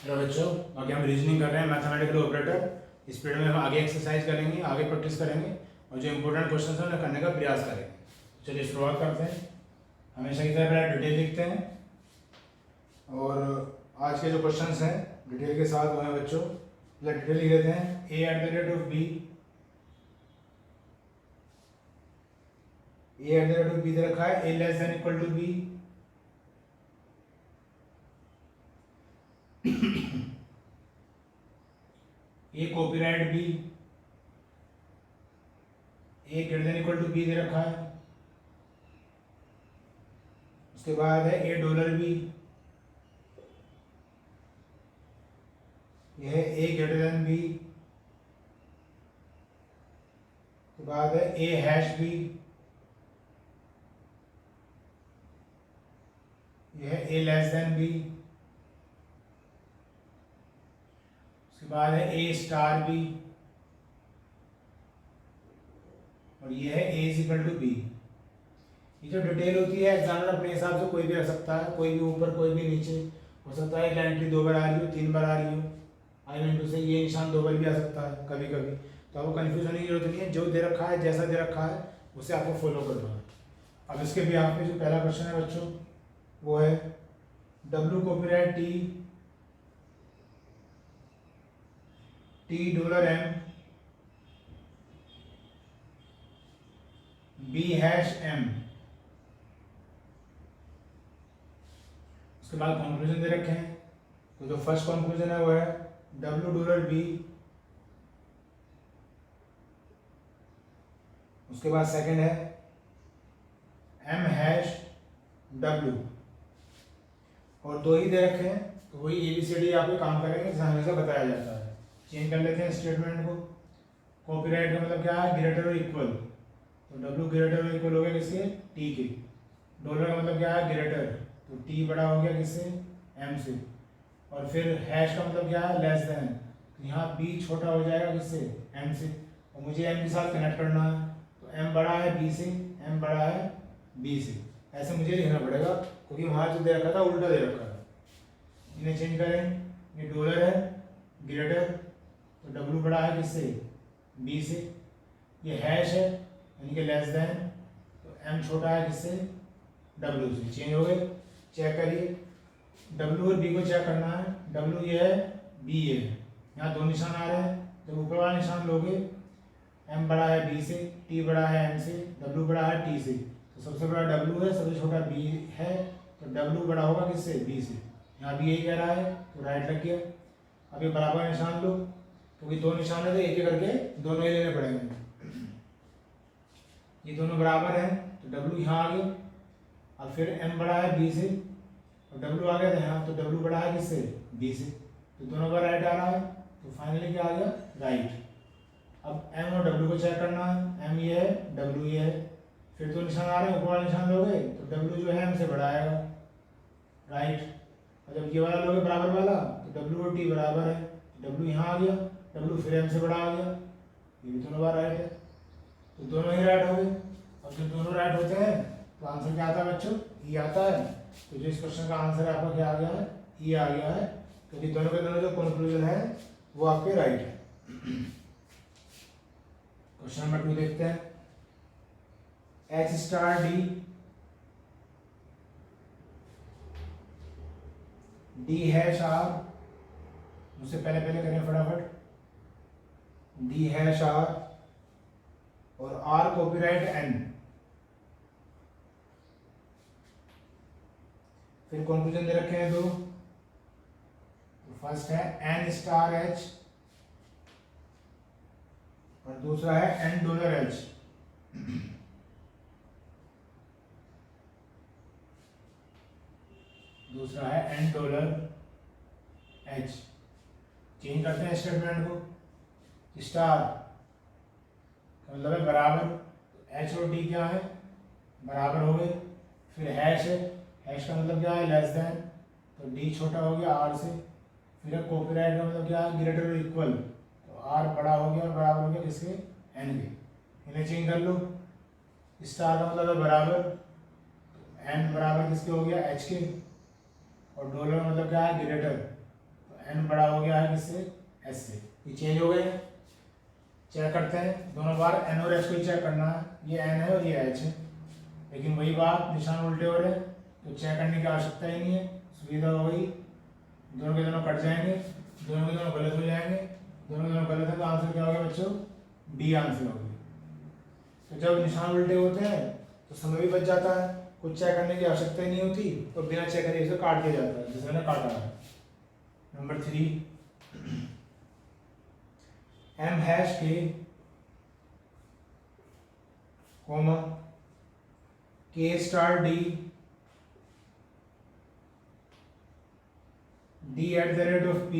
Hello बच्चों, बाकी हम रीजनिंग कर रहे हैं मैथमेटिकल ऑपरेटर। इस पीरियड में हम आगे एक्सरसाइज करेंगे, आगे प्रैक्टिस करेंगे और जो इंपॉर्टेंट क्वेश्चन है उन्हें करने का प्रयास करेंगे। चलिए शुरुआत करते हैं। हमेशा की तरह पहले डिटेल लिखते हैं और आज के जो क्वेश्चन हैं डिटेल के साथ वो हैं बच्चों। पहले डिटेल लिख लेते हैं। A at the rate of B, A at the rate of B दे रखा है। A less than equal to B, A copyright B, A greater than equal to B दे रखा है। उसके बाद है ए डॉलर बी, यह है ए ग्रेटर देन बी। उसके बाद है ए हैश बी, यह है ए लेस देन बी। उसके बाद है ए स्टार बी और यह है ए इज इक्वल टू बी। ये जो डिटेल होती है एग्जामिनर अपने हिसाब से कोई भी रख सकता है, कोई भी ऊपर कोई भी नीचे हो सकता है। एक एंट्री 2 बार आ रही हो, 3 बार आ रही हो, आई मीन टू से ये निशान 2 बार भी आ सकता है कभी कभी। तो आपको कंफ्यूज होने की जरूरत नहीं है, जो दे रखा है जैसा दे रखा है उसे आपको फॉलो करना है। अब इसके भी यहाँ पे जो पहला क्वेश्चन है बच्चों वो है W copyright T dollar M B hash M. उसके बाद कंक्लूजन दे रखे हैं। तो जो फर्स्ट कंक्लूजन है वो है डब्ल्यू डॉलर बी। उसके बाद सेकंड है एम हैश डब्ल्यू, और 2 ही दे रखे हैं तो वही ABCD यहाँ पे काम करेंगे जैसे हमेशा बताया जाता है। चेंज कर लेते हैं स्टेटमेंट को। कॉपीराइट का मतलब क्या है? ग्रेटर और इक्वल। तो डब्ल्यू ग्रेटर और इक्वल हो गया किसके? टी के। डॉलर का मतलब क्या है? ग्रेटर, तो टी बड़ा हो गया किससे? एम से। और फिर हैश का मतलब क्या है? लेस देन, तो यहाँ बी छोटा हो जाएगा किससे? एम से। और मुझे एम के साथ कनेक्ट करना है, तो एम बड़ा है बी से, एम बड़ा है बी से। ऐसे मुझे लिखना पड़ेगा क्योंकि वहाँ जो दे रखा था उल्टा दे रखा है। इन्हें चेंज करें। ये डॉलर है ग्रेटर, तो डब्ल्यू बड़ा है किससे? बी से। ये हैश है यानी कि लेस देन, तो एम छोटा है किससे? डब्ल्यू से। चेंज हो गए। चेक करिए, डब्ल्यू और बी को चेक करना है। डब्ल्यू ये है, बी ये है। यहाँ 2 निशान आ रहे हैं। जब ऊपर वाला निशान लोगे, एम बड़ा है बी से, टी बड़ा है एम से, डब्ल्यू बड़ा है टी से, तो सबसे बड़ा डब्ल्यू है, सबसे छोटा बी है, तो डब्ल्यू बड़ा होगा किससे? बी से। यहाँ भी यही कह रहा है तो राइट लग गया। अब ये बराबर निशान लो, क्योंकि 2 निशान है तो एक एक करके दोनों ही लेने पड़ेंगे। ये दोनों बराबर हैं तो डब्ल्यू यहाँ आ गया। अब फिर एम बड़ा है बी से और डब्ल्यू आ गया था यहाँ, तो डब्ल्यू बड़ा है किससे? बी से, तो दोनों का राइट आ रहा है, तो फाइनली क्या आ गया? राइट। अब एम और डब्ल्यू को चेक करना है। एम ये है, डब्ल्यू ये है। फिर 2 निशान आ रहे हैं, ऊपर वाला निशान लोगे तो डब्ल्यू जो है एम से बड़ा आएगा, राइट। और जब ये वाला लोगे बराबर वाला, तो डब्ल्यू और टी बराबर है, डब्ल्यू यहाँ आ गया, डब्ल्यू फिर एम से बड़ा आ गया, ये भी दोनों बार राइट है, तो दोनों ही राइट हो गए। अब जब दोनों राइट होते हैं तो आंसर क्या आता है बच्चों? ई आता है। तो जो इस क्वेश्चन का आंसर है आपका क्या आ गया है? ई आ गया है, क्योंकि दोनों के दोनों जो कंक्लूजन है वो आपके राइट है। क्वेश्चन नंबर 2 देखते हैं। H star D, D hash R, उससे पहले पहले करें फटाफट। डी हैश आर और आर कॉपीराइट एन। फिर कंक्लूजन दे रखे हैं 2। तो फर्स्ट है एन स्टार एच और दूसरा है एन डॉलर एच। दूसरा है एन डॉलर एच। चेंज करते हैं स्टेटमेंट को। स्टार का मतलब है बराबर, एच और डी क्या है? बराबर हो गए। फिर हैश है, हैश का मतलब क्या है? लेस देन, तो डी छोटा हो गया आर से। फिर कॉपीराइट का मतलब क्या है? ग्रेटर और इक्वल, तो आर बड़ा हो गया और बराबर हो गया किसके? एन के। इन्हें चेंज कर लो। स्टार का मतलब है बराबर, एन बराबर किसके हो गया? एच के। और डॉलर मतलब क्या है? ग्रेटर, तो एन बड़ा हो गया है किससे, एस से, ये चेंज हो गए। चेक करते हैं दोनों बार, एन और एस को ही चेक करना है, ये एन है और ये एच है, लेकिन वही बात निशान उल्टे हो रहे हैं तो चेक करने की आवश्यकता ही नहीं है, सुविधा हो गई, दोनों के दोनों कट जाएंगे, दोनों के दोनों गलत हो जाएंगे, दोनों के दोनों गलत है तो आंसर क्या होगा बच्चों, डी आंसर होगी। तो जब निशान उल्टे होते हैं तो समय भी बच जाता है, कुछ चेक करने की आवश्यकता ही नहीं होती, तो बिना चेक करे इसे काट दिया जाता है, जैसे मैंने काटा है। नंबर 3, एम हैश के कॉमा के स्टार डी d@p,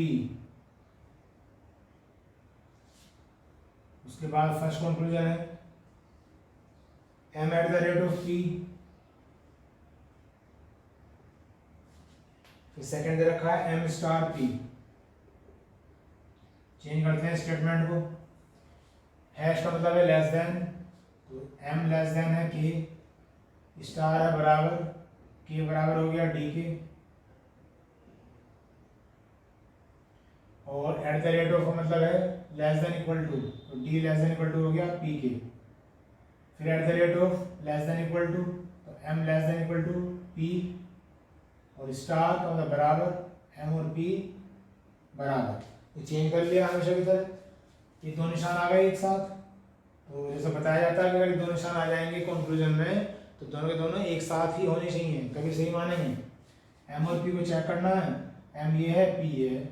उसके बाद फर्स्ट कंक्लूजन है m@p, फिर सेकंड दे रखा है m स्टार p। चेंज करते हैं स्टेटमेंट को, हैश का मतलब है लेस देन, तो m लेस देन है k, स्टार है बराबर, k बराबर हो गया d के, और @ का मतलब है लेस देन इक्वल टू, तो d less than equal to हो गया p के, फिर @ लेस देन इक्वल टू, तो m less than equal to p, और स्टार का मतलब बराबर m और p बराबर। ये चेंज कर लिया हमेशा की तरह, ये दो निशान आ गए एक साथ, तो जैसे बताया जाता है कि अगर दो निशान आ जाएंगे कंक्लूजन में तो दोनों के दोनों एक साथ ही होने चाहिए, कभी सही मानेंगे। m और p को चेक करना है, m ये है p ये है,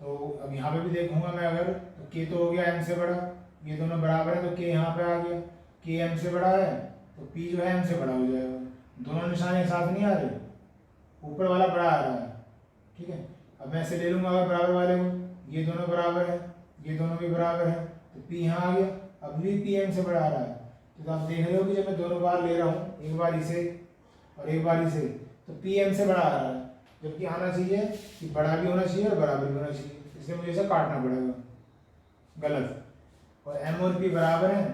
तो अब यहाँ पे भी देखूंगा मैं अगर, तो k तो हो गया m से बड़ा, ये दोनों बराबर है तो k यहाँ पे आ गया, k m से बड़ा है तो p जो है m से बड़ा हो जाएगा, दोनों निशान एक साथ नहीं आ रहे, ऊपर वाला बड़ा आ रहा है, ठीक है। अब मैं ऐसे ले लूंगा अगर बराबर वाले को, ये दोनों बराबर है, ये दोनों भी बराबर है, तो p यहाँ आ गया, अब भी p m से बड़ा आ रहा है, तो आप देख रहे हो कि जब मैं दोनों बार ले रहा हूँ, एक बार इसे और एक बार इसे, तो p m से बड़ा आ रहा है, जबकि आना चाहिए कि बड़ा भी होना चाहिए और बराबर भी होना चाहिए, इसलिए मुझे इसे काटना पड़ेगा, गलत। और m और p बराबर है,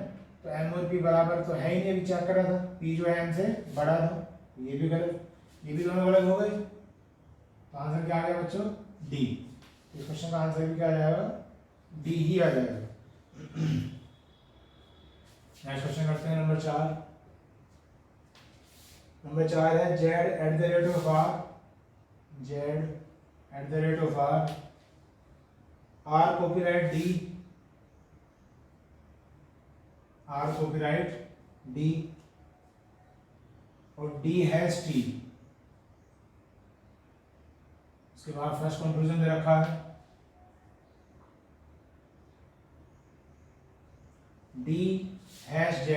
तो m और p बराबर तो है ही नहीं, अभी चेक करा था, p जो है m से बड़ा था, ये भी गलत, ये भी दोनों गलत हो गए, तो आंसर क्या आ गया बच्चों, डी। इस क्वेश्चन का आंसर भी क्या आ जाएगा, डी ही आ जाएगा। नेक्स्ट क्वेश्चन करते हैं नंबर 4। नंबर 4 है z@r, z@r, r copyright d, r copyright d और d हैश t। उसके बाद फर्स्ट कंक्लूजन दे रखा है d हैश z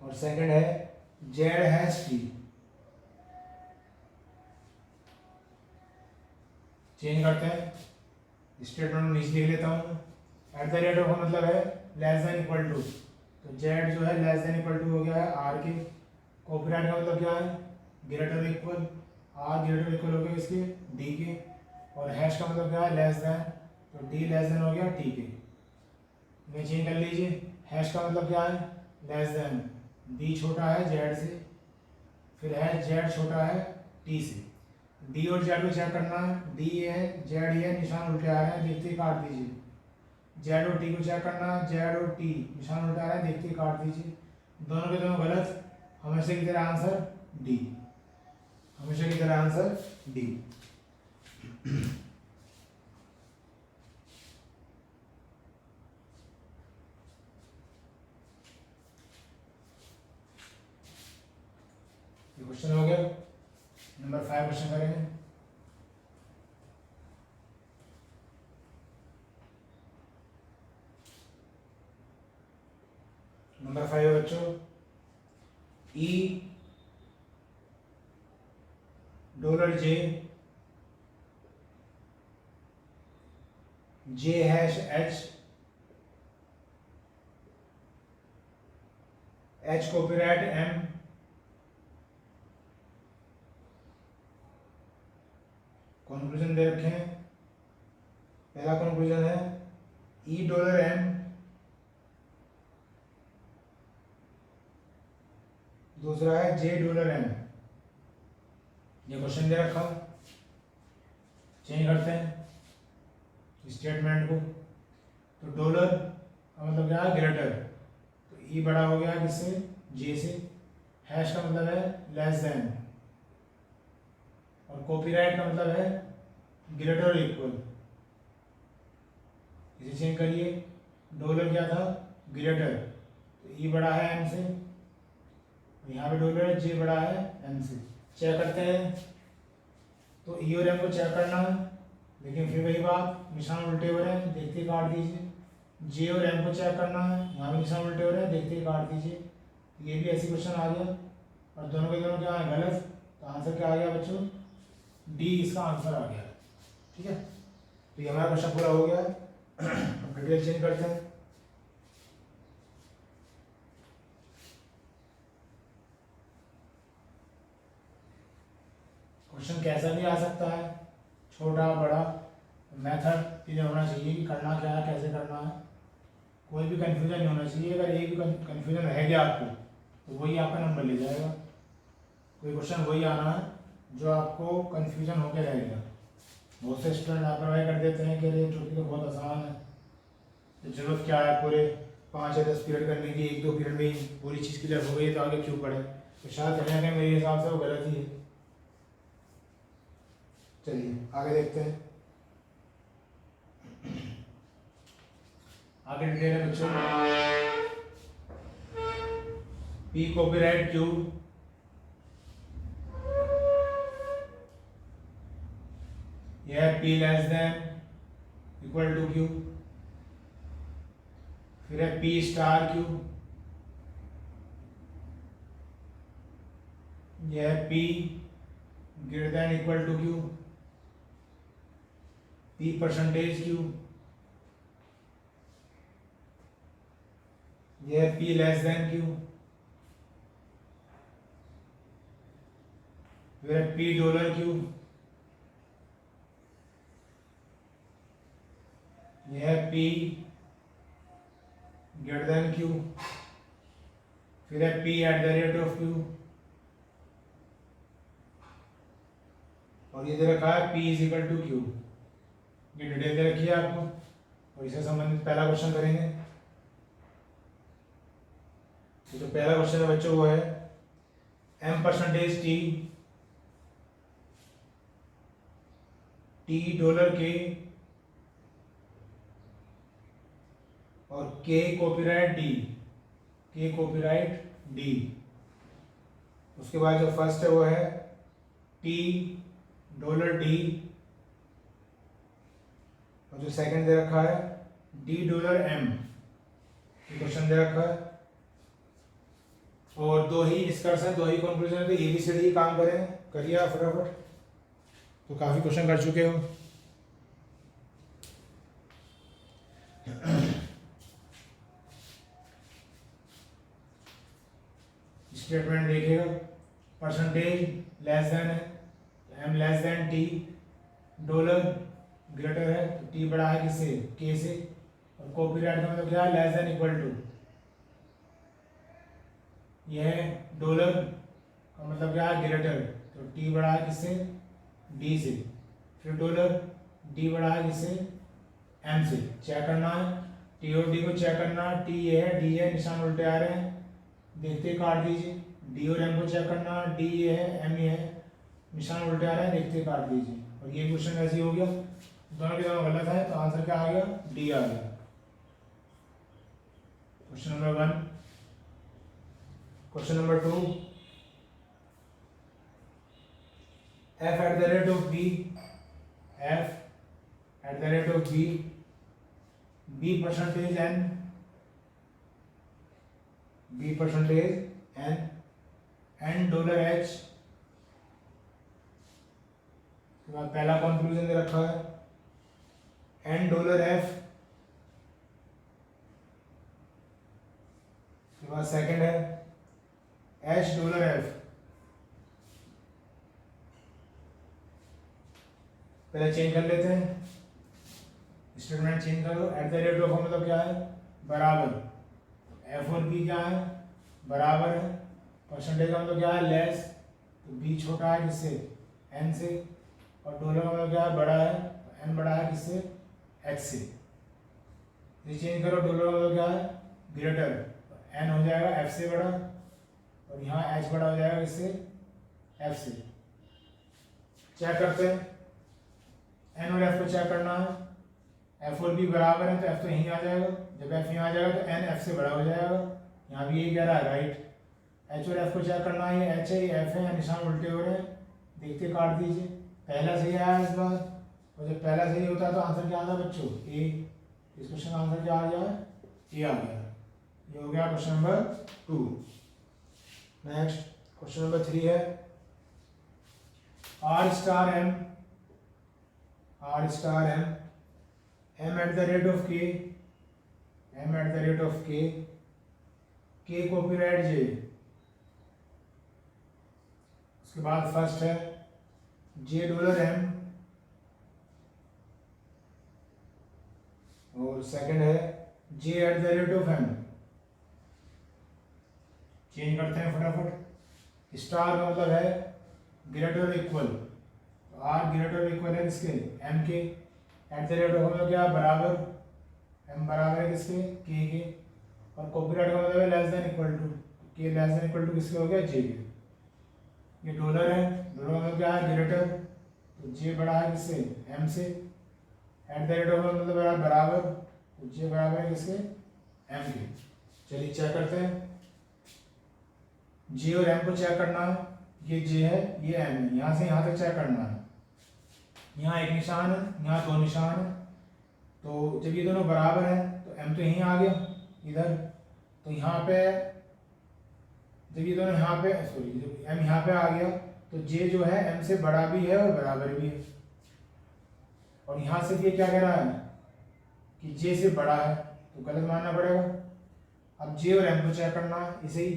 और सेकंड है z हैश t। चेंज करते हैं, स्टेटमेंट नीचे लिख लेता हूँ, @ का मतलब है लेस देन इक्वल टू, तो z जो है लेस देन इक्वल टू हो गया है r के, कॉपीराइट का मतलब क्या है greater equal, r greater equal हो गया इसके d के, और हैश का मतलब क्या है लेस देन, तो d लेस देन हो गया t के। मैं चेंज कर लीजिए, हैश का मतलब क्या है लेस देन, d छोटा है z से, फिर है z छोटा है t से, d और z को चेक करना है, d ये है z ये है, निशान उल्टे आ रहे हैं, देखते ही काट दीजिए। z और t को चेक करना है, z और t निशान उल्टा आ रहा है, देखते ही काट दीजिए, दोनों के दोनों गलत, हमेशा की तरह आंसर डी, हमेशा की तरह आंसर डी। ये क्वेश्चन हो गया। नंबर 5 क्वेश्चन करेंगे। नंबर 5 है बच्चों, $J J hash H copyright M, conclusion दे रखे हैं। पहला कंक्लूजन है $M, दूसरा है $M। ये क्वेश्चन दे रखा, चेंज करते हैं स्टेटमेंट को। तो डॉलर का मतलब क्या है, ग्रेटर, तो ई बड़ा हो गया किससे, जे से। हैश का मतलब है लेस देन, और कॉपीराइट का मतलब है ग्रेटर और इक्वल। इसे चेंज करिए, डॉलर क्या था, ग्रेटर, तो ई बड़ा है एम से, यहाँ पे डॉलर है, जे बड़ा है एम से। चेक करते हैं, तो ई और एम को चेक करना है, लेकिन फिर वही बात, निशान उल्टे हो रहे हैं, देखते ही काट दीजिए। जे और एम को चेक करना है, यहाँ पे निशान उल्टे हो रहे हैं, देखते ही काट दीजिए। ये भी ऐसी क्वेश्चन आ गया, और दोनों के दोनों क्या है, गलत, तो आंसर क्या आ गया बच्चों, डी इसका आंसर आ गया। ठीक है, तो ये हमारा क्वेश्चन पूरा हो गया है। अब डिटेल चेंज करते हैं। क्वेश्चन कैसा भी आ सकता है, छोटा बड़ा, मेथड क्लियर होना चाहिए कि करना क्या है, कैसे करना है, कोई भी कंफ्यूजन नहीं होना चाहिए। अगर एक भी कंफ्यूजन रह गया आपको, तो वही आपका नंबर ले जाएगा। कोई क्वेश्चन वही आना है जो आपको कंफ्यूजन होकर रहेगा। बहुत से स्टूडेंट लापरवाही कर देते हैं कि अरे टॉपिक तो बहुत आसान है, तो जरूरत क्या है पूरे 5 या 10 पीरियड करने की, 1-2 पीरियड में ही पूरी चीज़ क्लियर हो गई तो आगे क्यों पढ़े। तो शायद कहीं ना कहीं मेरे हिसाब से वो गलत ही है। चलिए आगे देखते हैं। आगे डिटेल है बच्चों, पी कॉपीराइट क्यू, यह P less than equal to Q, फिर है पी स्टार क्यू, यह P greater than equal to Q, P percentage Q, यह पी लेस देन क्यू, फिर पी डॉलर क्यू, यह पी ग्रेटर देन क्यू, फिर है P at the rate of Q, और ये दे रखा है P is equal to Q. ये डिटेल दे रखी है आपको, और इससे संबंधित पहला क्वेश्चन करेंगे। तो जो पहला क्वेश्चन है बच्चों वो है m परसेंटेज टी डॉलर के और के कॉपीराइट डी। उसके बाद जो फर्स्ट है वो है टी डॉलर डी, और जो सेकंड दे रखा है डी डॉलर एम। क्वेश्चन दे रखा है, और दो ही निष्कर्ष है, दो ही कंक्लूजन है, तो एबीसीडी काम करें, करिए आप फटाफट। तो काफी क्वेश्चन कर चुके हो। स्टेटमेंट देखिएगा, परसेंटेज लेस देन है, M less than T, dollar greater है तो टी बड़ा है किससे, के से, और कॉपीराइट का मतलब क्या है, लेस देन इक्वल टू। यह डॉलर का मतलब क्या है, ग्रेटर, तो टी बड़ा है किससे, डी से। फिर डॉलर डी बड़ा है किससे, एम से। चेक करना है, टी और डी को चेक करना है, टी ये है डी है, निशान उल्टे आ रहे हैं, देखते ही काट दीजिए। डी और एम को चेक करना, डी ये है एम ये है, निशान उल्टे आ रहे हैं, देखते ही काट दीजिए। और ये क्वेश्चन ऐसे ही हो गया, दोनों के दोनों गलत है, तो आंसर क्या आ गया, डी आ गया। Question number 1। Question number 2, f at the rate of b, f at the rate of b percentage n, b percentage n dollar h। के बाद पहला कंक्लूजन दे रखा है n डॉलर f। के बाद सेकंड है h डॉलर f। पहले चेंज कर लेते हैं, स्टेटमेंट चेंज कर लो। एट द रेट ऑफ मतलब क्या है, बराबर, एफ और बी क्या है, बराबर है। परसेंटेज का मतलब क्या है, लेस, तो बी छोटा है किससे, एन से, और डॉलर का मतलब क्या है, बड़ा है, एन बड़ा है किससे, एच से। ये चेंज करो, डॉलर का मतलब क्या है, ग्रेटर, एन हो जाएगा एफ से बड़ा, और यहाँ एच बड़ा हो जाएगा किससे, एफ से। चेक करते हैं, एन और एफ को चेक करना है, एफ और बी बराबर है तो एफ तो यहीं आ जाएगा, जब एफ यहाँ आ जाएगा तो एन एफ से बड़ा हो जाएगा, यहाँ भी यही कह रहा है राइट। एच और एफ को चेक करना है, ये एच है ये एफ है, निशान उल्टे हो रहे हैं, देखते काट दीजिए। पहला सही आया इस बार, और जब पहला सही होता है तो आंसर क्या आता है बच्चों, ए। इस क्वेश्चन का आंसर क्या आ गया, ए आ गया। ये हो गया question number 2। Next question number 3 है, R star M, R star M, M at the rate of K, M at the rate of K copyright J. उसके बाद फर्स्ट है जे डॉलर एम, और सेकंड है J at the rate of M. Change करते हैं फटाफट। Star का मतलब है ग्रेटर इक्वल, तो आर ग्रेटर इक्वल है किसके, एम के। एट द रेट ऑफ मतलब क्या, बराबर, एम बराबर है किसके, के। और कॉपीराइट का मतलब है लेस देन इक्वल टू, के लेस देन इक्वल टू किसके हो गया, जे के। ये डॉलर है, डॉलर का मतलब क्या है, ग्रेटर, तो जे बड़ा है किससे, एम से। एट द रेट ऑफ मतलब बराबर, तो जे बराबर है किसके, एम के। चलिए चेक करते हैं, जे और एम को चेक करना है, ये जे है ये एम है, यहाँ से यहाँ तक चेक करना है। यहाँ एक निशान है, यहाँ दो निशान है, तो जब ये दोनों बराबर हैं तो एम तो यहीं आ गया इधर, तो यहाँ पे जब ये दोनों यहाँ पे, सॉरी जब एम यहाँ पे आ गया तो जे जो है एम से बड़ा भी है और बराबर भी है। और यहाँ से ये क्या कह रहा है कि जे से बड़ा है, तो गलत मानना पड़ेगा। अब जे और एम को चेक करना है इसे ही,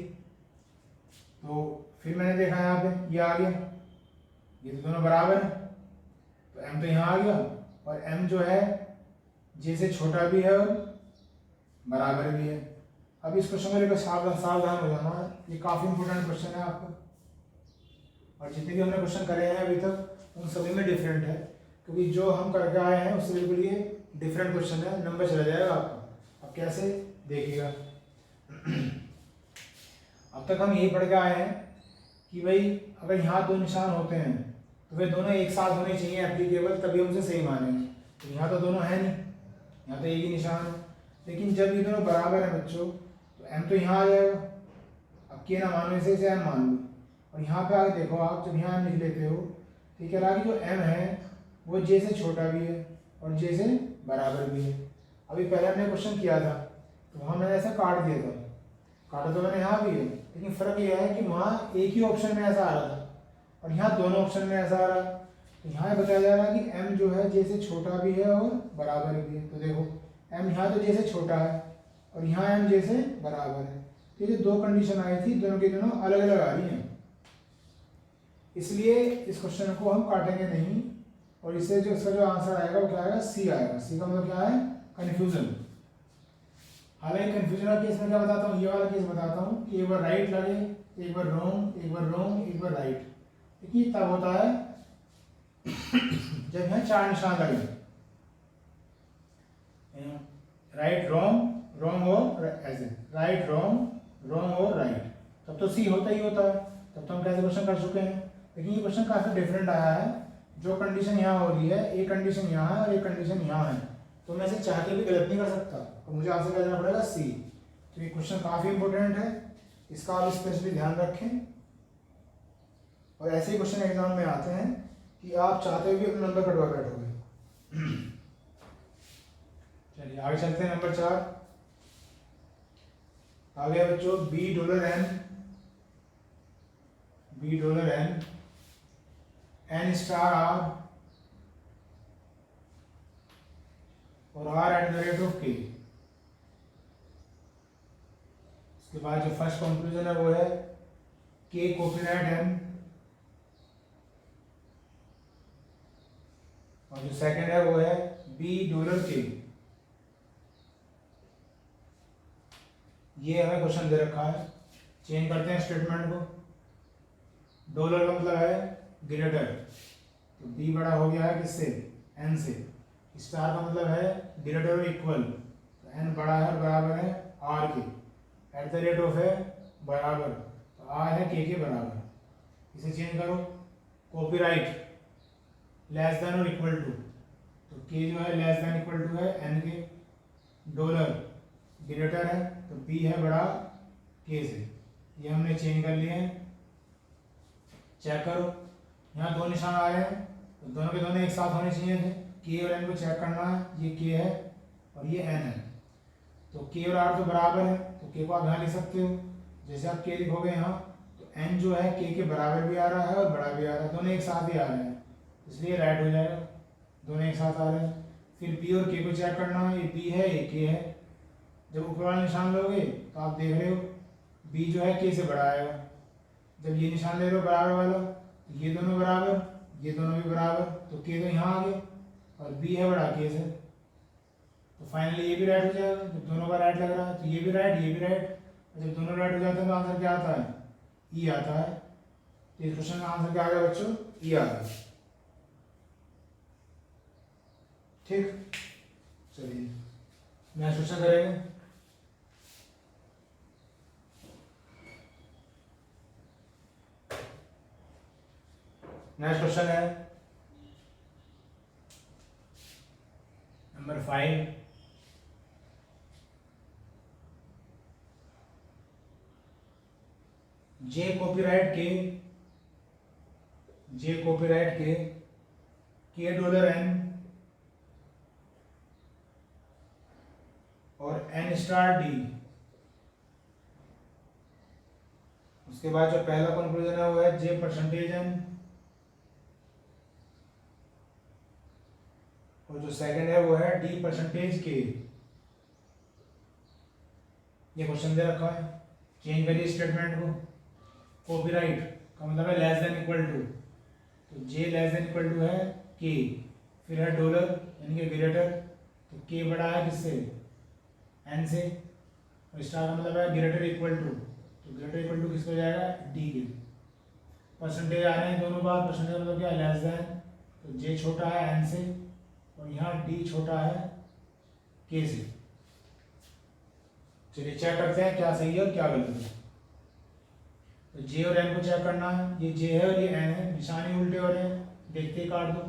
तो फिर मैंने देखा यहाँ पे ये आ गया, ये तो दोनों बराबर है, तो एम तो यहाँ आ गया, और एम जो है जे से छोटा भी है और बराबर भी है। अब इस क्वेश्चन को लेकर सावधान हो जाना, ये काफ़ी इंपॉर्टेंट क्वेश्चन है आपका, और जितने भी हमने क्वेश्चन करे हैं अभी तक उन सभी में डिफरेंट है, क्योंकि जो हम करके आए हैं उससे बिल्कुल ये डिफरेंट क्वेश्चन है, नंबर चला जाएगा आपका। अब कैसे देखिएगा, अब तक हम यही पढ़ के आए हैं कि भाई अगर यहाँ दो निशान होते हैं तो वे दोनों एक साथ होने चाहिए एप्लीकेबल, तभी हमसे सही मानेंगे। तो यहाँ तो दोनों है नहीं, यहाँ तो एक ही निशान है, लेकिन जब ये दोनों बराबर हैं बच्चों तो एम तो यहाँ आ जाएगा। अब के ना मानो इसे एम मान लो, और यहाँ पे आगे देखो आप, जब यहाँ एम लिख लेते हो तो कह रहा है कि जो एम है वो जे से छोटा भी है और जे से बराबर भी है। अभी पहले हमने क्वेश्चन किया था तो वहाँ मैंने ऐसा काट दिया था, काटा तो मैंने यहाँ भी है, लेकिन फ़र्क यह है कि वहाँ एक ही ऑप्शन में ऐसा आ रहा था और यहाँ दोनों ऑप्शन में ऐसा आ रहा है। तो यहाँ बताया जा रहा है कि m जो है जे से छोटा भी है और बराबर भी है। तो देखो m यहाँ तो जे से छोटा है और यहाँ m जे से बराबर है, तो ये जो दो कंडीशन आई थी दोनों की दोनों अलग अलग आ रही हैं, इसलिए इस क्वेश्चन को हम काटेंगे नहीं, और इससे जो इसका जो आंसर आएगा वो क्या आएगा, सी आएगा। सी का मतलब क्या है, कन्फ्यूजन। हालांकि कन्फ्यूजन का केस में क्या बताता हूँ, ये वाला केस बताता हूँ कि एक बार राइट लगे, एक बार रॉन्ग, एक बार रॉन्ग, एक बार राइट। देखिए तब होता है जब यहाँ चार निशान लगे, राइट रॉन्ग, रॉन्ग और ऐसे, राइट रॉन्ग, रॉन्ग और राइट, तब तो सी होता ही होता है, तब तो हम कैसे क्वेश्चन कर चुके हैं। लेकिन ये क्वेश्चन काफी डिफरेंट आया है, जो कंडीशन यहाँ हो रही है, एक कंडीशन यहाँ है और एक कंडीशन यहाँ है, तो मैं इसे चाह के भी गलत नहीं कर सकता, तो मुझे आंसर क्या देना पड़ेगा, सी। तो ये क्वेश्चन काफी इंपॉर्टेंट है, इसका आप स्पेशली ध्यान रखें। और ऐसे ही क्वेश्चन एग्जाम में आते हैं कि आप चाहते हुए भी अपना नंबर कटवा बैठोगे। चलिए आगे चलते हैं, नंबर 4 आ गया बच्चों, B dollar N, B dollar N, N star R और R at the rate of K. इसके बाद जो फर्स्ट कंक्लूजन है वो है के कोफिनेट एम, और जो सेकंड है वो है बी डॉलर के। ये हमें क्वेश्चन दे रखा है, चेंज करते हैं स्टेटमेंट को। डॉलर का मतलब है ग्रेटर, तो बी बड़ा हो गया है किससे, एन से। स्टार का मतलब है ग्रेटर और इक्वल, तो एन बड़ा है और बराबर है आर के। एट द रेट ऑफ है बराबर, तो आर है के बराबर। इसे चेंज करो, कॉपीराइट लेस देन और इक्वल टू, तो के जो है लेस देन इक्वल टू है एन के। डॉलर ग्रेटर है तो बी है बड़ा के से। ये हमने चेंज कर लिए हैं। चेक करो, यहाँ दो निशान आ रहे हैं तो दोनों के दोनों एक साथ होने चाहिए थे। के और एन को चेक करना है, ये के है और ये एन है, तो के और आर तो बराबर है, तो के को आप यहाँ लिख सकते हो। जैसे आप के लिखोगे यहाँ, तो एन जो है के बराबर भी आ रहा है और बड़ा भी आ रहा है, दोनों एक साथ ही आ रहे हैं, इसलिए राइट हो जाएगा, दोनों एक साथ आ रहे हैं। फिर बी और के को चेक करना है, ये बी है ये के है। जब ऊपर वाला निशान लोगे तो आप देख रहे हो बी जो है के से बड़ा आएगा। जब ये निशान ले रहे हो बराबर वाला, तो ये दोनों बराबर, ये दोनों भी बराबर, तो के तो यहाँ आ गए और बी है बड़ा के से, तो फाइनली ये भी राइट हो जाएगा। जब दोनों का राइट लग रहा है तो ये भी राइट ये भी राइट, और जब दोनों राइट हो जाते हैं तो आंसर क्या आता है, ई आता है। तो इस क्वेश्चन का आंसर क्या आ गया बच्चों, ई आ गया। ठीक, चलिए नेक्स्ट क्वेश्चन करेंगे। नेक्स्ट क्वेश्चन है नंबर 5। जे कॉपीराइट के डॉलर एन और एन स्टार डी। उसके बाद जो पहला कंक्लूजन है वो है जे परसेंटेज एन, और जो सेकंड है वो है डी परसेंटेज के। ये क्वेश्चन दे रखा है, चेंज करिए स्टेटमेंट को। कॉपीराइट का मतलब है लेस देन इक्वल टू, तो जे लेस देन इक्वल टू है के, फिर है डॉलर यानी कि ग्रेटर, तो के बड़ा है किससे, एन से, और स्टार का मतलब है ग्रेटर इक्वल टू, तो ग्रेटर इक्वल टू किसको जाएगा, डी के। परसेंटेज आ रहे हैं दोनों बार, परसेंटेज मतलब क्या, लेस देन, तो जे छोटा है एन से और यहाँ डी छोटा है के से। चलिए चेक करते हैं क्या सही है और क्या गलत है। तो जे और एन को चेक करना है, ये जे है और ये एन है, निशान ही उल्टे हो रहे हैं, देखते ही काट दो।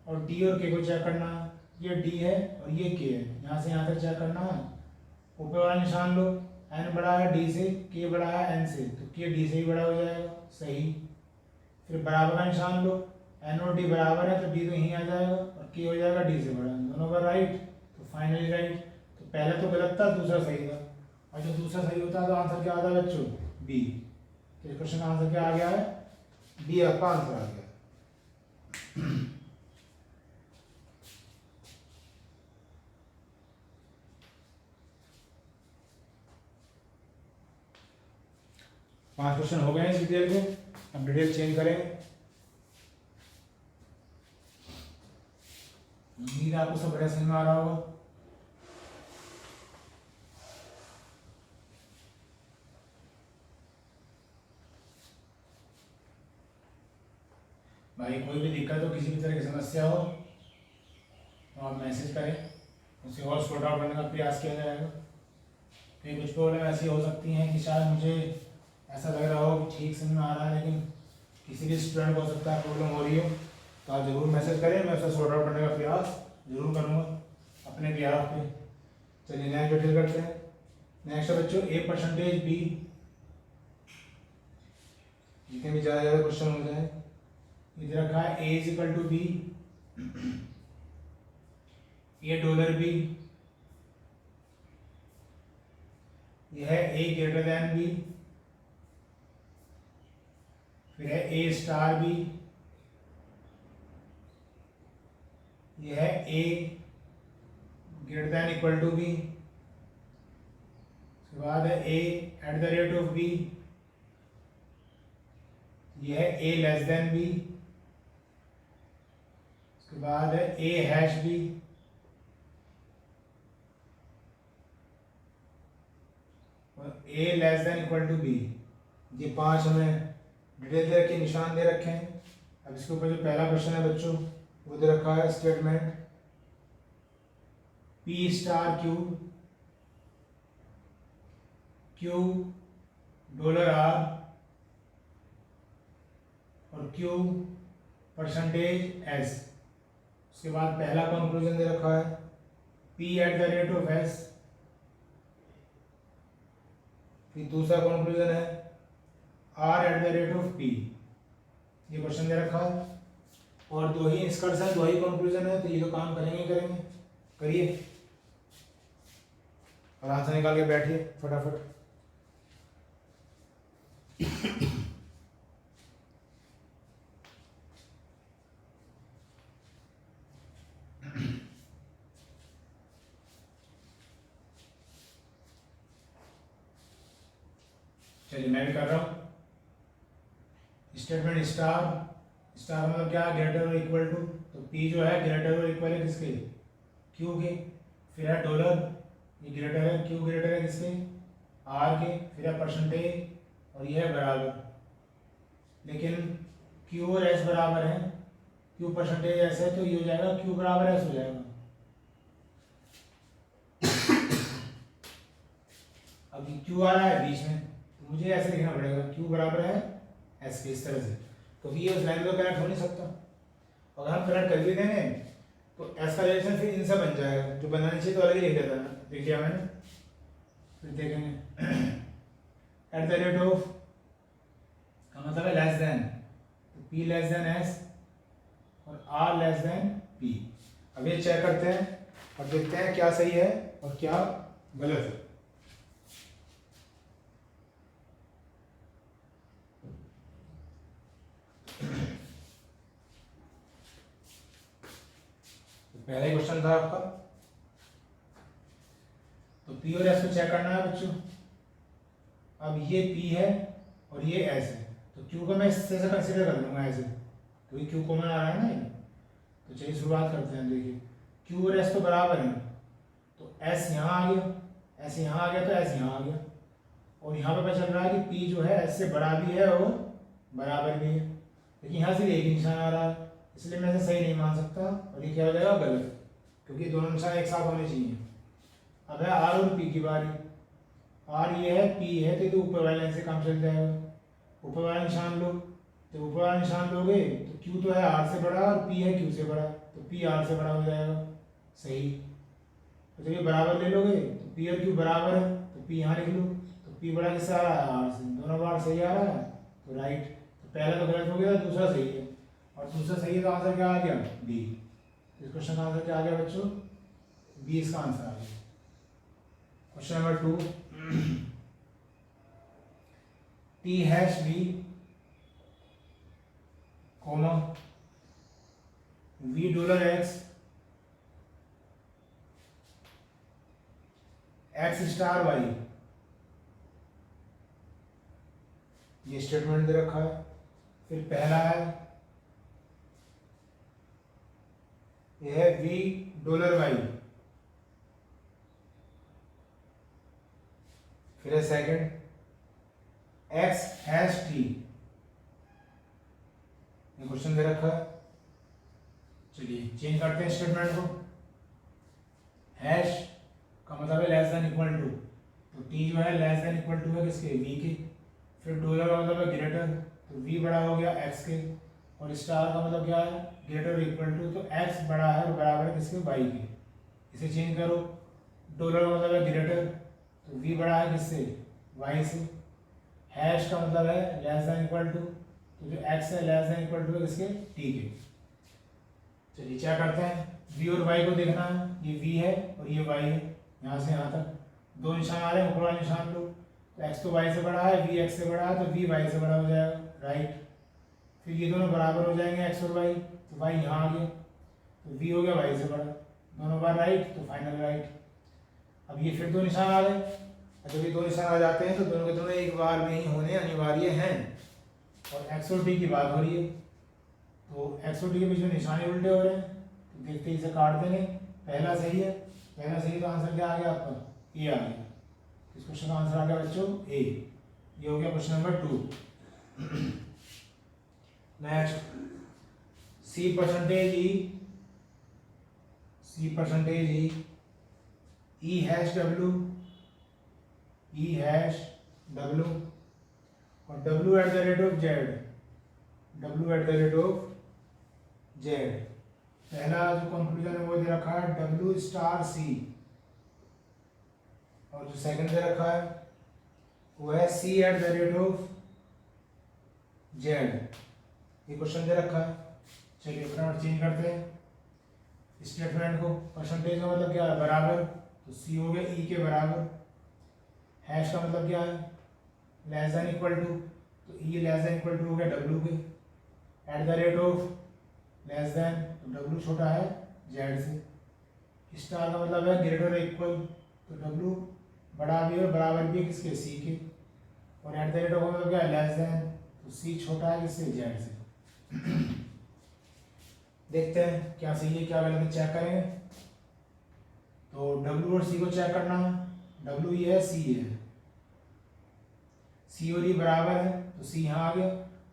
और डी और के को चेक करना है, ये डी है और ये के है, यहाँ से यहाँ तक चेक करना है। ऊपर वाला निशान लो, एन बड़ा है डी से, के बड़ा है एन से, तो के डी से ही बड़ा हो जाएगा, सही। फिर बराबर का निशान लो, एन और डी बराबर है तो डी तो यहीं आ जाएगा और के हो जाएगा डी से बड़ा, दोनों का राइट, तो फाइनली राइट। तो पहला तो गलत था, दूसरा सही था, और जब दूसरा सही होता है तो आंसर क्या आता है बच्चों, बी। तो इस क्वेश्चन का आंसर क्या आ गया है, बी आपका आंसर आ गया। पांच क्वेश्चन हो गए हैं इस डिटेल के, अब डिटेल चेंज करेंगे। उम्मीद आपको सब बढ़िया समझ में आ रहा होगा। भाई कोई भी दिक्कत हो, किसी भी तरह की समस्या हो तो आप मैसेज करें, उसे और सॉर्ट आउट करने का प्रयास किया जाएगा। कई कुछ प्रॉब्लम ऐसी हो सकती हैं कि शायद मुझे ऐसा लग रहा हो कि ठीक समझ में आ रहा है, लेकिन किसी भी स्टूडेंट को हो सकता है प्रॉब्लम हो रही हो, तो आप ज़रूर मैसेज करें, मैं उसे सॉर्ट आउट करने का प्रयास जरूर करूँगा अपने बिहाफ पे। चलिए नेक्स्ट डिटेल करते हैं। नेक्स्ट है बच्चों ए परसेंटेज बी। जितने भी ज़्यादा क्वेश्चन हो जाए, इधर रखा है ए इज इक्वल टू बी, ये डॉलर बी, यह है ए ग्रेटर देन बी, फिर है ए स्टार बी, यह है A greater than equal to B, उसके बाद है A at the rate of B, यह है ए लेस देन बी, उसके बाद है ए हैश बी, और A less than equal to B. ये पांच हमें डिटेल दे रखी है, निशान दे रखे हैं। अब इसके ऊपर जो पहला क्वेश्चन है बच्चों वो दे रखा है statement P star Q Q dollar R और क्यू परसेंटेज एस। उसके बाद पहला कंक्लूजन दे रखा है P at the rate of S. फिर दूसरा कंक्लूजन है R at the rate of P. ये क्वेश्चन दे रखा है और दो ही निष्कर्ष है, दो ही कंक्लूजन है, तो ये तो काम करेंगे करिए और आंसर निकाल के बैठिए फटाफट। चलिए मैं भी कर रहा हूँ। स्टेटमेंट स्टार स्टार मतलब क्या, ग्रेटर और इक्वल टू। तो पी जो है ग्रेटर और इक्वल है किसके, क्यू के। फिर है डॉलर, ये ग्रेटर है, क्यू ग्रेटर है किसके, आर के। फिर है परसेंटेज और ये है बराबर। लेकिन क्यू और एस बराबर है, क्यू परसेंटेज एस है तो ये हो जाएगा क्यू बराबर एस हो जाएगा। अब क्यू आ रहा है बीच में तो मुझे ऐसे लिखना पड़ेगा क्यू बराबर है एस के, इस तरह से, क्योंकि ये उस लाइन में कनेक्ट हो नहीं सकता। अगर हम कनेक्ट कर भी देंगे तो एस का रिलेशन फिर इनसे बन जाएगा, जो बनानी चाहिए तो अलग ही लिख देता है। देख लिया मैंने, फिर देखेंगे एट द रेट ऑफ का मतलब है लेस देन, तो पी लेस देन एस और आर लेस देन पी। अब ये चेक करते हैं और देखते हैं क्या सही है और क्या गलत है। पहला ही क्वेश्चन था आपका, तो पी और एस को चेक करना है बच्चों। अब ये पी है और ये एस है, तो क्यू को मैं इससे से कंसीडर कर लूंगा ऐसे, क्योंकि क्यू कॉमन आ रहा है ना ये। तो चलिए शुरुआत करते हैं। देखिए क्यू और एस तो बराबर है, तो एस यहाँ आ गया, एस यहाँ आ गया तो एस यहाँ आ गया। और यहाँ पे पता चल रहा है कि पी जो है एस से बड़ा भी है और बराबर भी है, लेकिन यहाँ से एक निशान आ रहा है, इसलिए मैं इसे सही नहीं मान सकता और ये क्या हो जाएगा गलत, क्योंकि दोनों निशान एक साथ होने चाहिए। अब है आर और पी की बारी। आर ये है, पी है, तो ये ऊपर वाले लाइन से काम चल जाएगा। ऊपर वाला निशान लो, तो ऊपर वाला निशान लोगे तो क्यू तो है आर से बड़ा और पी है क्यू से बड़ा, तो पी आर से बड़ा हो जाएगा, सही। तो जब ये बराबर ले लोगे तो पी और क्यू बराबर है, तो पी यहाँ लिख लो, तो पी बड़ा किससे आ रहा है, आर से। दोनों बार सही आ रहा है तो राइट। तो पहला तो गलत हो गया, दूसरा सही है, और दूसरा सही है तो आंसर क्या आ गया, बी। इस क्वेश्चन का आंसर क्या आ गया बच्चों, बी इसका आंसर आ गया। Question number 2, T hash B comma V dollar X X star Y, ये स्टेटमेंट दे रखा है। फिर पहला है यह है वी डॉलर वाई। फिर है सेकंड एक्स हैश टी, ये क्वेश्चन दे रखा है। चलिए चेंज करते हैं स्टेटमेंट को। हैश का मतलब है लेस देन इक्वल टू, तो टी जो है लेस देन इक्वल टू है किसके, वी के। फिर डॉलर का मतलब है ग्रेटर, तो वी बड़ा हो गया एक्स के। और स्टार का मतलब क्या है, ग्रेटर इक्वल टू, तो एक्स बड़ा है और बराबर है किसके, वाई के। इसे चेंज करो, डॉलर का मतलब है ग्रेटर, तो वी बड़ा है किससे, वाई से। हैश का मतलब है लेस देन इक्वल टू, तो जो एक्स है लेस देन इक्वल टू है किसके, टी के। चलिए क्या करते हैं, वी और वाई को देखना है। ये वी है और ये वाई है, यहाँ से यहाँ तक दो निशान आ रहे हैं, ऊपर वाला निशान लो, तो एक्स तो वाई से बड़ा है, वी एक्स से बड़ा है, तो वी वाई से बड़ा हो जाएगा, राइट। फिर ये दोनों बराबर हो जाएंगे एक्स और वाई, तो वाई यहाँ आ गया, तो वी हो गया वाई से बड़ा, दोनों बार राइट, तो फाइनल राइट। अब ये फिर दो निशान आ गए, जब ये दो निशान आ जाते हैं तो दोनों के दोनों एक बार में ही होने अनिवार्य हैं। और एक्स और टी की बात हो रही है, तो एक्स और टी के बीच में निशान उल्टे हो रहे हैं, तो देखते ही इसे काट देंगे। पहला सही है, पहला सही, तो आंसर क्या आ गया आपका, ए आ गया। इस क्वेश्चन का आंसर आ गया बच्चों ए। ये हो गया क्वेश्चन नंबर 2। नेक्स्ट सी परसेंटेज ई हैश डब्लू और W eight the rate of Z. पहला जो कंक्लूजन है वो दे रखा है डब्लू स्टार सी, और जो सेकंड दे रखा है वो है C at the rate of Z. ये क्वेश्चन दे रखा है। चलिए फटाफट चेंज करते हैं स्टेटमेंट को। परसेंटेज का मतलब क्या है? बराबर, तो सी हो गया ई के बराबर। हैश का मतलब क्या है? लेस देन इक्वल टू, तो ई लेस देन इक्वल टू हो गया डब्लू के। At the rate of less than, तो डब्लू छोटा है जेड से। स्टार का मतलब है ग्रेटर इक्वल, तो डब्लू बड़ा भी है बराबर भी है किसके? सी के। और एट द रेट ऑफ मतलब क्या है? लेस देन, तो सी छोटा है किससे? जेड से। देखते हैं क्या सही है क्या गलत है, चेक करेंगे। तो डब्लू और सी को चेक करना है। डब्लू ये है, सी है, सी और ई बराबर है, तो सी यहाँ आ गया।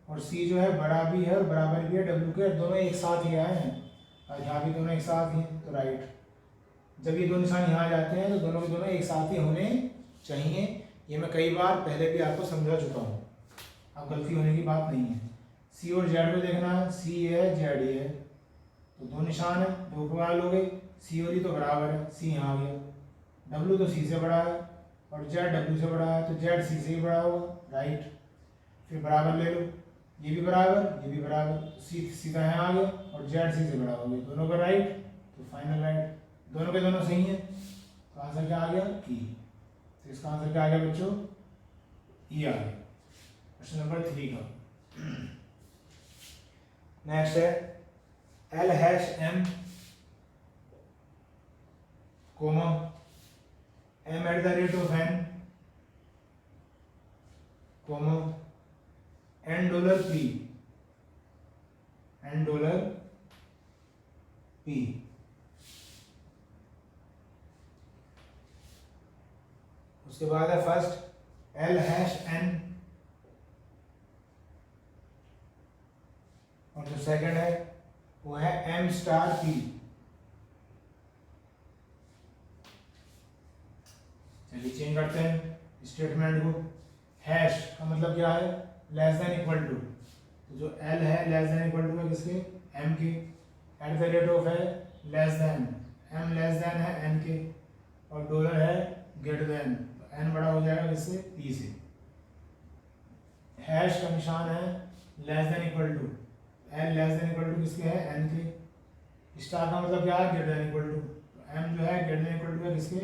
और सी जो है बड़ा भी है और बराबर भी है डब्लू के, दोनों एक साथ ही आए हैं और यहाँ भी दोनों एक साथ ही हैं, तो राइट। जब ये दो निशान यहाँ आ जाते हैं तो दोनों के दोनों एक साथ ही होने चाहिए। ये मैं कई बार पहले भी आपको समझा चुका हूँ, अब गलती होने की बात नहीं है। सी और जेड को देखना है, सी है जेड ये है, तो दो निशान है, दो प्वाल हो गए। सी और ई तो बराबर है, सी यहाँ आ गया। डब्लू तो सी से बड़ा है और जेड डब्लू से बड़ा है, तो जेड सी से ही बड़ा होगा, राइट। फिर बराबर ले लो, ये भी बराबर ये भी बराबर, सी सीधा यहाँ आ गया और जेड सी से बड़ा हो गया, दोनों का राइट, तो फाइनल राइट। दोनों के दोनों सही हैं, तो आंसर क्या आ गया? ई। तो इसका आंसर क्या आ गया बच्चों? ई आ गया। क्वेश्चन नंबर 3 का नेक्स्ट है L hash M comma M at the rate of N comma N dollar P. उसके बाद है फर्स्ट एल हैश एन, और जो सेकंड है वो है एम स्टार पी। चलिए चेंज करते हैं स्टेटमेंट को। हैश का मतलब क्या है? लेस देन इक्वल टू, तो जो एल है लेस देन इक्वल टू है किसके? एम के। एट द रेट ऑफ है less than, M less than है एन के, और डॉलर है ग्रेटर देन, तो एन बड़ा हो जाएगा किससे? पी से। हैश का निशान है less than equal to, L less than equal to किसके है? एन के। स्टार का मतलब क्या है? ग्रेटर देन इक्वल टू, तो एम जो है ग्रेटर देन इक्वल टू है किसके?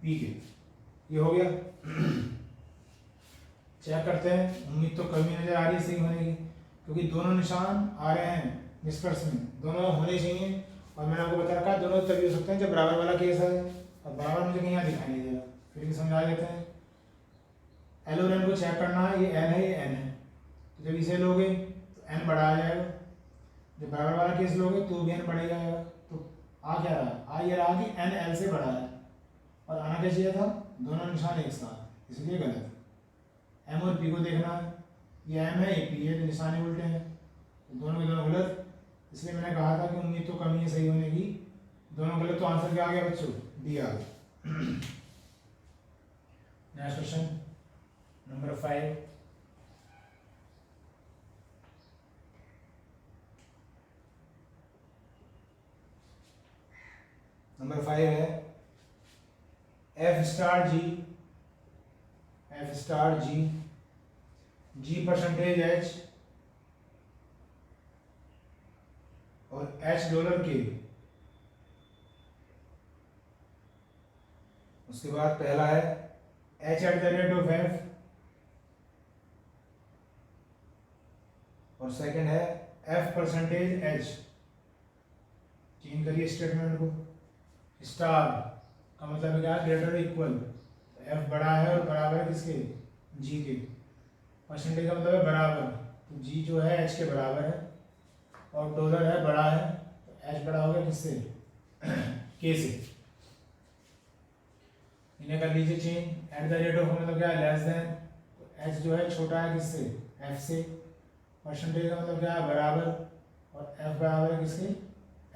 पी के। ये हो गया। चेक करते हैं, उम्मीद तो कमी नजर आ रही है सही होने की, क्योंकि दोनों निशान आ रहे हैं निष्कर्ष में, दोनों होने चाहिए। और मैंने आपको बता रखा दोनों तभी हो सकते हैं जब बराबर वाला केस है, और बराबर मुझे कहीं यहाँ दिखाई नहीं देगा, फिर भी समझा देते हैं। एल और एन को चेक करना है, ये एल है ये एन है, तो जब इसे लोगे तो एन बड़ा आ जाएगा, जब बराबर वाला केस लोगे तो भी एन बढ़ जाएगा। तो आ क्या रहा? आ ये रहा कि एन एल से बड़ा है, और आना क्या चाहिए था? दोनों निशान एक साथ, इसलिए गलत। एम और पी को देखना है, ये एम है ये पी है, तो निशान ही उल्टे हैं, तो दोनों के दोनों गलत। इसलिए मैंने कहा था कि उम्मीद तो कमी है सही होने की, दोनों गलत, तो आंसर क्या आ गया बच्चों? डी आ गया। Next question number 5। नंबर 5 है एफ स्टार जी, जी परसेंटेज एच और एच डॉलर के। उसके बाद पहला है H eight the rate of F, और सेकंड है एफ परसेंटेज एच। चेंज करिए स्टेटमेंट को। स्टार का मतलब क्या है? ग्रेटर इक्वल, एफ बड़ा है और बराबर है किसके? जी के। परसेंटेज का मतलब है बराबर, तो जी जो है एच के बराबर है, और डॉलर है बड़ा है, तो एच बड़ा हो गया किससे? के से। इन्हें कर लीजिए change. Eight the rate of मतलब क्या है? लेस देन, तो एच जो है छोटा है किससे? एफ से। परसेंटेज का मतलब क्या है, बराबर, और एफ बराबर है किसके,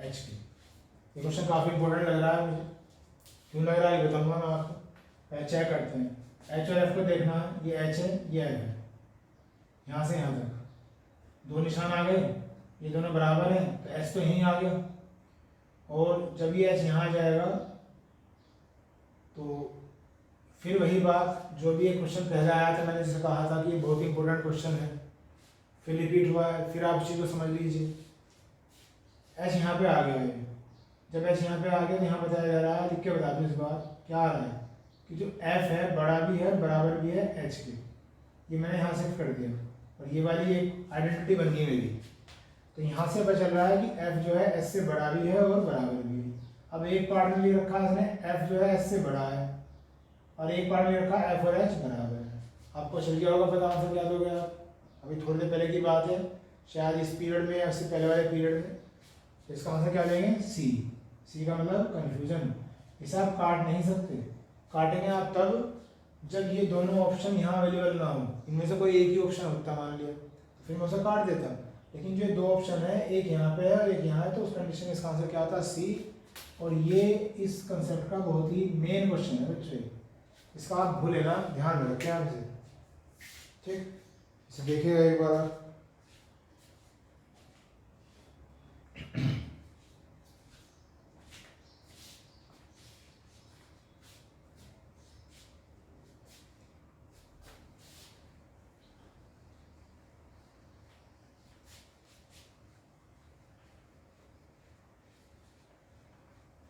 एच के। ये क्वेश्चन काफ़ी इंपॉर्टेंट लग रहा है मुझे, क्यों लग रहा है ये बताऊंगा मैं आपको। पहले चेक करते हैं, एच और एफ को देखना है, ये एच है ये एफ है, यहाँ से यहाँ तक दो निशान आ गए, ये दोनों बराबर हैं तो एच तो यहीं आ गया, और जब ये एच यहाँ जाएगा तो फिर वही बात, जो भी एक क्वेश्चन पहले आया था मैंने जिसे कहा था कि ये बहुत इंपॉर्टेंट क्वेश्चन है, फिर रिपीट हुआ है, फिर आप इसी को समझ लीजिए। एच यहाँ पे आ गया है, जब एच यहाँ पे आ गया तो यहाँ बताया जा रहा है, लिख के बता दूँ इस बार क्या आ रहा है कि जो एफ है बड़ा भी है बराबर भी है एच के, ये मैंने यहाँ शिफ्ट कर दिया, और ये वाली एक आइडेंटिटी बन गई मेरी। तो यहाँ से पता चल रहा है कि एफ जो है एस से बड़ा भी है और बराबर भी है। अब एक पार्ट में ले रखा है इसने एफ जो है एस से बड़ा है, और एक पार्ट में रखा एफ और एच बराबर है। आपको चल गया होगा पता, आंसर याद हो गया। अभी थोड़ी देर पहले की बात है, शायद इस पीरियड में या इससे पहले वाले पीरियड में। तो इसका आंसर क्या लेंगे, सी। सी का मतलब कन्फ्यूजन, इसे आप काट नहीं सकते। काटेंगे आप तब जब ये दोनों ऑप्शन यहाँ अवेलेबल ना हो, इनमें से कोई एक ही ऑप्शन होता मान लिया तो फिर मैं उसे काट देता, लेकिन जो दो ऑप्शन है एक यहाँ पे है और एक यहाँ है, तो उस कंडीशन में इसका आंसर क्या आता है, सी। और ये इस कंसेप्ट का बहुत ही मेन क्वेश्चन है बच्चे, इसका आप भूले ना, ध्यान में रखें आप इसे, ठीक। इसे देखिएगा एक बार आप।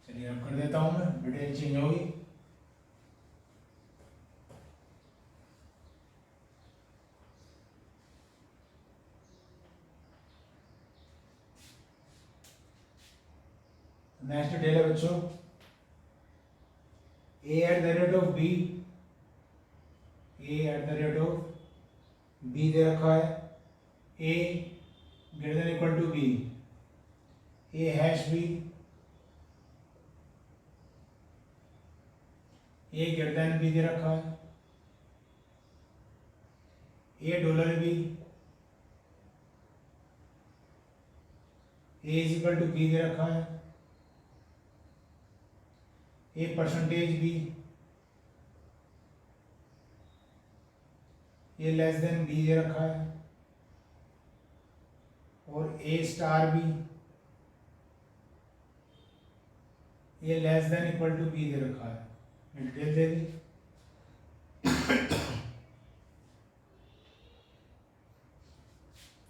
चलिए अब कर देता हूँ मैं, डिटेल चेंज होगी। नेक्स्ट डिटेल है बच्चों, a at the rate of b, a at the rate of b दे रखा है, a greater than equal to b, a hash b, a greater than b दे रखा है, a dollar b, a is equal to b दे रखा है, a percentage b, a less than b दे रखा है, और a star b, a less than equal to b दे रखा है। डिटेल दे दी।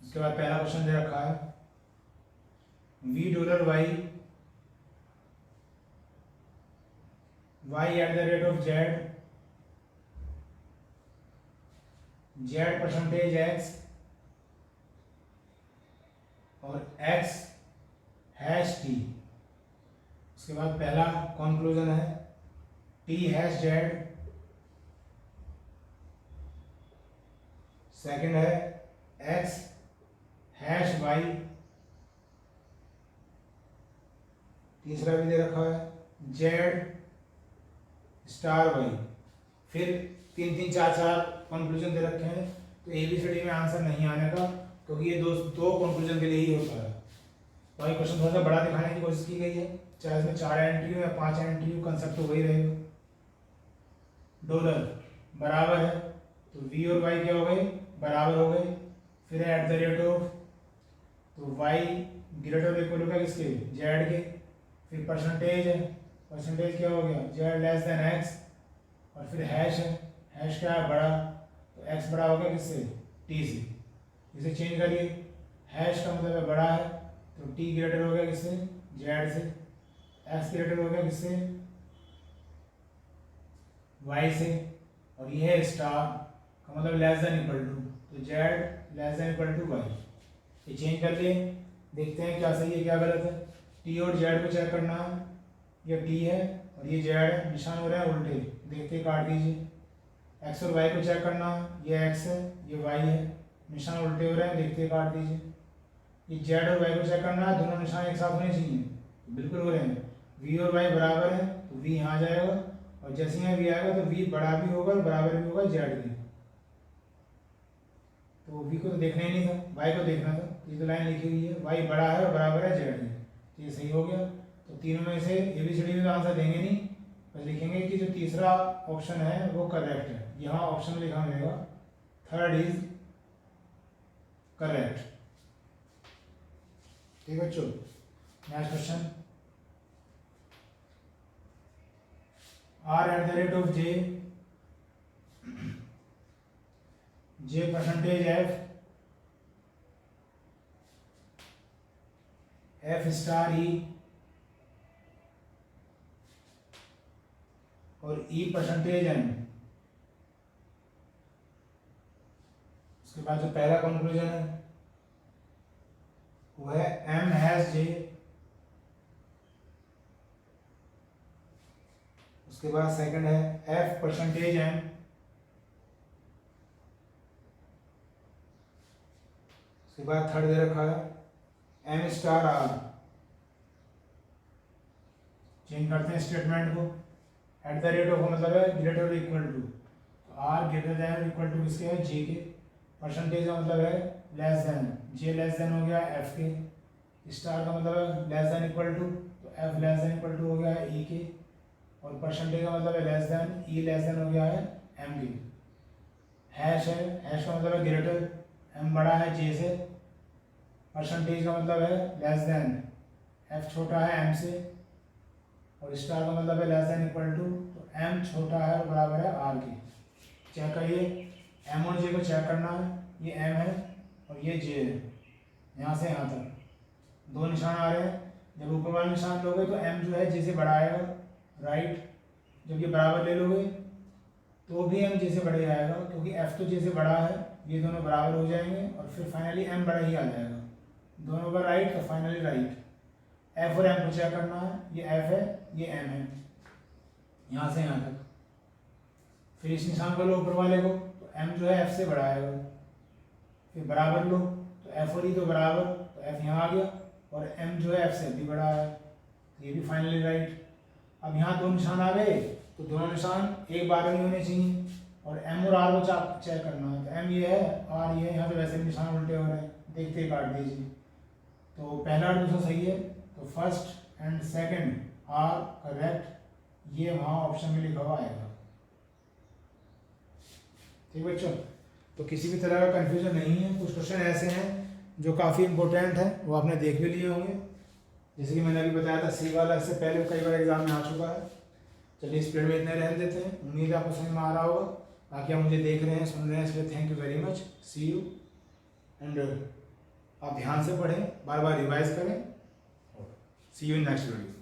उसके बाद पहला क्वेश्चन दे रखा है, v dollar y, y at the rate of z, z percentage x, और x हैश t। उसके बाद पहला कंक्लूजन है t हैश z, सेकंड है x हैश y, तीसरा भी दे रखा है z स्टार y। फिर तीन तीन चार चार कंक्लूजन दे रखे हैं, तो ABCD में आंसर नहीं आने का, क्योंकि ये दो दो कंक्लूजन के लिए ही होता है। वही क्वेश्चन थोड़ा सा बड़ा दिखाने की कोशिश की गई है, चाहे इसमें 4 एंट्री हो या 5 एंट्री हो, कंसेप्ट तो वही रहेगा। डॉलर बराबर है तो v और y क्या हो गए, बराबर हो गए। फिर एट द रेट ऑफ, तो y ग्रेटर इक्वल हो गया किसके, z के। फिर परसेंटेज है, परसेंटेज क्या हो गया, z लेस देन x, और फिर हैश है, हैश क्या है, बड़ा, तो x बड़ा हो गया किससे, t से। इसे चेंज करिए, हैश का मतलब है बड़ा है, तो t ग्रेटर हो गया किससे, z से। x ग्रेटर हो गया किससे, y से, और ये है स्टार का मतलब लेस देन इक्वल टू, तो z less than equal to y। ये चेंज कर लिए, देखते हैं क्या सही है क्या गलत है। t और z को चेक करना है, ये t है और ये z है, निशान हो रहा है उल्टे, देखते काट दीजिए। x और y को चेक करना है, ये x है ये y है, निशान उल्टे हो रहे हैं, देखते काट दीजिए। ये z और y को चेक करना है, दोनों निशान एक साथ होने चाहिए, बिल्कुल हो रहे हैं। v और y बराबर है तो v यहाँ जाएगा, और जैसे यहाँ v आएगा तो v बड़ा भी होगा और बराबर भी होगा z के, तो v को तो देखना ही नहीं था, वाई को देखना था। ये तो लाइन लिखी हुई है, वाई बड़ा है और बराबर है जेड है, तो ये सही हो गया। तो तीनों में से ABCD में तो आंसर देंगे नहीं, बस लिखेंगे कि जो तीसरा ऑप्शन है वो करेक्ट है। यहाँ ऑप्शन लिखा मिलेगा थर्ड इज करेक्ट। ठीक बच्चों, next question. R at the rate of J percentage F star E और E परसेंटेज M। उसके बाद जो पहला कंक्लूजन है वो है M हैज J, उसके बाद सेकंड है F परसेंटेज M, उसके बाद थर्ड दे रखा है M स्टार R। चेंज करते हैं स्टेटमेंट को। एट द रेट ऑफ मतलब है ग्रेटर और इक्वल टू, तो R ग्रेटर देन और इक्वल टू किसके है, J के। परसेंटेज का मतलब है less than, J less than हो गया F के। स्टार का मतलब है लेस देन इक्वल टू, तो F less than equal to हो गया है E के। और परसेंटेज का मतलब है less then, E less than हो गया है M के। हैश है, हैश का मतलब है ग्रेटर, M बड़ा है J से। परसेंटेज का मतलब है लेस देन, F छोटा है M से। और स्टार का मतलब है लेस देन इक्वल टू, तो M छोटा है और बराबर है R के। चेक करिए, M और J को चेक करना है। ये M है और ये J है, यहाँ से यहाँ तक दो निशान आ रहे हैं। जब ऊपर वाले निशान लोगे तो M जो है J से बड़ा आएगा, राइट। जब ये बराबर ले लोगे तो भी M J से बड़ा ही आएगा, क्योंकि F तो J से बड़ा है, ये दोनों बराबर हो जाएंगे और फिर फाइनली M बड़ा ही आ जाएगा। दोनों का राइट तो फाइनली राइट। F और M को चेक करना है, ये F है ये M है, यहाँ से यहाँ तक। फिर इस निशान को लो ऊपर वाले को, तो M जो है F से बड़ा आएगा। फिर बराबर लो, तो F और E तो बराबर, तो F यहाँ आ गया और M जो है F से भी बड़ा है, ये भी फाइनली राइट। अब यहाँ दो निशान आ गए, तो दोनों निशान एक बार में होने चाहिए और M और R को चेक करना है। तो M ये है, R ये है, यहाँ पे वैसे भी निशान उल्टे हो रहे हैं, देखते ही काट दीजिए। तो पहला और दूसरा सही है, तो first and second are correct, ये वहाँ ऑप्शन में लिखा हुआ आएगा। ठीक बच्चों, तो किसी भी तरह का कंफ्यूजन नहीं है। कुछ क्वेश्चन ऐसे हैं जो काफ़ी इंपॉर्टेंट है, वो आपने देख भी लिए होंगे। जैसे कि मैंने अभी बताया था सी वाला, इससे पहले कई बार एग्जाम में आ चुका है। चलिए इस पीरियड में इतने रहने देते हैं, उम्मीद है आपको समझ में आ रहा होगा। बाकी आप मुझे देख रहे हैं, सुन रहे हैं, इसलिए thank you very much, see you. And आप ध्यान से पढ़ें, बार बार रिवाइज करें। See you in next video.